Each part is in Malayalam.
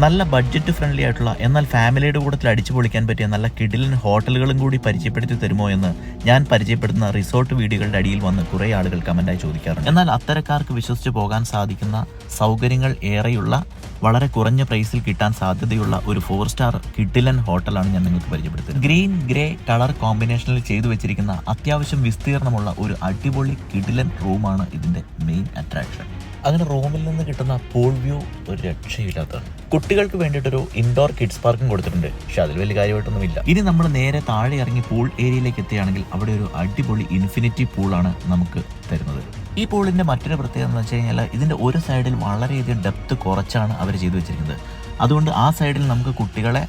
നല്ല ബഡ്ജറ്റ് ഫ്രണ്ട്ലി ആയിട്ടുള്ള എന്നാൽ ഫാമിലിയുടെ കൂട്ടത്തിൽ അടിച്ചു പൊളിക്കാൻ പറ്റിയ നല്ല കിടിലൻ ഹോട്ടലുകളും കൂടി പരിചയപ്പെടുത്തി തരുമോ എന്ന് ഞാൻ പരിചയപ്പെടുത്തുന്ന റിസോർട്ട് വീഡിയോകളുടെ അടിയിൽ വന്ന് കുറേ ആളുകൾ കമന്റായി ചോദിക്കാറുണ്ട്. എന്നാൽ അത്തരക്കാർക്ക് വിശ്വസിച്ച് പോകാൻ സാധിക്കുന്ന സൗകര്യങ്ങൾ ഏറെയുള്ള വളരെ കുറഞ്ഞ പ്രൈസിൽ കിട്ടാൻ സാധ്യതയുള്ള ഒരു 4 സ്റ്റാർ കിടിലൻ ഹോട്ടലാണ് ഞാൻ നിങ്ങൾക്ക് പരിചയപ്പെടുത്തുന്നത്. ഗ്രീൻ ഗ്രേ കളർ കോമ്പിനേഷനിൽ ചെയ്തു വെച്ചിരിക്കുന്ന അത്യാവശ്യം വിസ്തീർണമുള്ള ഒരു അടിപൊളി കിടിലൻ റൂമാണ് ഇതിന്റെ മെയിൻ അട്രാക്ഷൻ. അങ്ങനെ റൂമിൽ നിന്ന് കിട്ടുന്ന പൂൾ വ്യൂ ഒരു രക്ഷയില്ലാത്തതാണ്. കുട്ടികൾക്ക് വേണ്ടിയിട്ടൊരു ഇൻഡോർ കിഡ്സ് പാർക്കും കൊടുത്തിട്ടുണ്ട്. പക്ഷെ അതിൽ വലിയ കാര്യമായിട്ടൊന്നുമില്ല. ഇനി നമ്മൾ നേരെ താഴെ ഇറങ്ങി പൂൾ ഏരിയയിലേക്ക് എത്തുകയാണെങ്കിൽ അവിടെ ഒരു അടിപൊളി ഇൻഫിനിറ്റി പൂളാണ് നമുക്ക് തരുന്നത്. ഈ പൂളിന്റെ മറ്റൊരു പ്രത്യേകത എന്ന് വെച്ച് കഴിഞ്ഞാൽ ഇതിന്റെ ഒരു സൈഡിൽ വളരെയധികം ഡെപ്ത് കുറച്ചാണ് അവർ ചെയ്തു വെച്ചിരിക്കുന്നത്. അതുകൊണ്ട് ആ സൈഡിൽ നമുക്ക് കുട്ടികളെ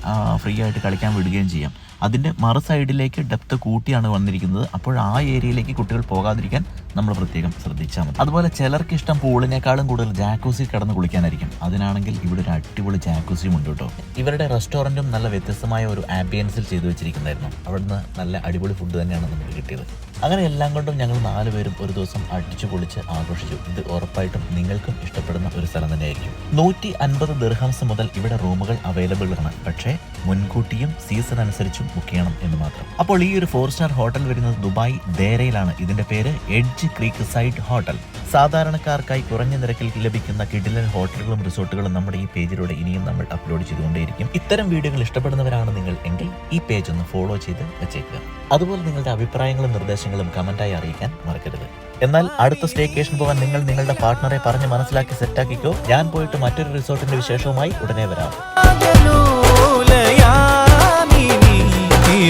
ഫ്രീ ആയിട്ട് കളിക്കാൻ വിടുകയും ചെയ്യാം. അതിന്റെ മറു സൈഡിലേക്ക് ഡെപ്ത് കൂട്ടിയാണ് വന്നിരിക്കുന്നത്. അപ്പോൾ ആ ഏരിയയിലേക്ക് കുട്ടികൾ പോകാതിരിക്കാൻ നമ്മൾ പ്രത്യേകം ശ്രദ്ധിച്ചാൽ മതി. അതുപോലെ ചിലർക്ക് ഇഷ്ടം പൂളിനേക്കാളും കൂടുതൽ ജാക്കൂസി കിടന്ന് കുളിക്കാനായിരിക്കും. അതിനാണെങ്കിൽ ഇവിടെ ഒരു അടിപൊളി ജാക്കൂസിയും ഉണ്ട് കേട്ടോ. ഇവരുടെ റെസ്റ്റോറൻറ്റും നല്ല വ്യത്യസ്തമായ ഒരു ആംബിയൻസിൽ ചെയ്തു വെച്ചിരിക്കുന്നതായിരുന്നു. അവിടുന്ന് നല്ല അടിപൊളി ഫുഡ് തന്നെയാണ് നമുക്ക് കിട്ടിയത്. അങ്ങനെ എല്ലാം കൊണ്ടും ഞങ്ങൾ 4 പേരും ഒരു ദിവസം അടിച്ചു പൊളിച്ച് ആഘോഷിച്ചു. ഇത് ഉറപ്പായിട്ടും നിങ്ങൾക്കും ഇഷ്ടപ്പെടുന്ന ഒരു സ്ഥലം തന്നെയായിരിക്കും. 150 ദിർഹംസ് മുതൽ ഇവിടെ റൂമുകൾ അവൈലബിൾ ആണ്. പക്ഷേ മുൻകൂട്ടിയും സീസൺ അനുസരിച്ചും ബുക്ക് ചെയ്യണം എന്ന് മാത്രം. അപ്പോൾ ഈ ഒരു 4 സ്റ്റാർ ഹോട്ടൽ വരുന്നത് ദുബായ് ദേരയിലാണ്. ഇതിന്റെ പേര് എഡ്ജ് ക്രീക്ക് സൈഡ് ഹോട്ടൽ. സാധാരണക്കാർക്കായി കുറഞ്ഞ നിരക്കിൽ ലഭിക്കുന്ന കിടിലൻ ഹോട്ടലുകളും റിസോർട്ടുകളും നമ്മുടെ ഈ പേജിലൂടെ ഇനിയും നമ്മൾ അപ്ലോഡ് ചെയ്തുകൊണ്ടേയിരിക്കും. ഇത്തരം വീഡിയോകൾ ഇഷ്ടപ്പെടുന്നവരാണ് നിങ്ങൾ എങ്കിൽ ഈ പേജ് ഒന്ന് ഫോളോ ചെയ്ത് വെച്ചേക്കുക. അതുപോലെ നിങ്ങളുടെ അഭിപ്രായങ്ങളും നിർദ്ദേശങ്ങളും കമന്റായി അറിയിക്കാൻ മറക്കരുത്. എന്നാൽ അടുത്ത സ്റ്റേക്കേഷൻ പോകാൻ നിങ്ങൾ നിങ്ങളുടെ പാർട്ട്ണറെ പറഞ്ഞ് മനസ്സിലാക്കി സെറ്റാക്കിക്കോ. ഞാൻ പോയിട്ട് മറ്റൊരു റിസോർട്ടിന്റെ വിശേഷവുമായി ഉടനെ വരാം.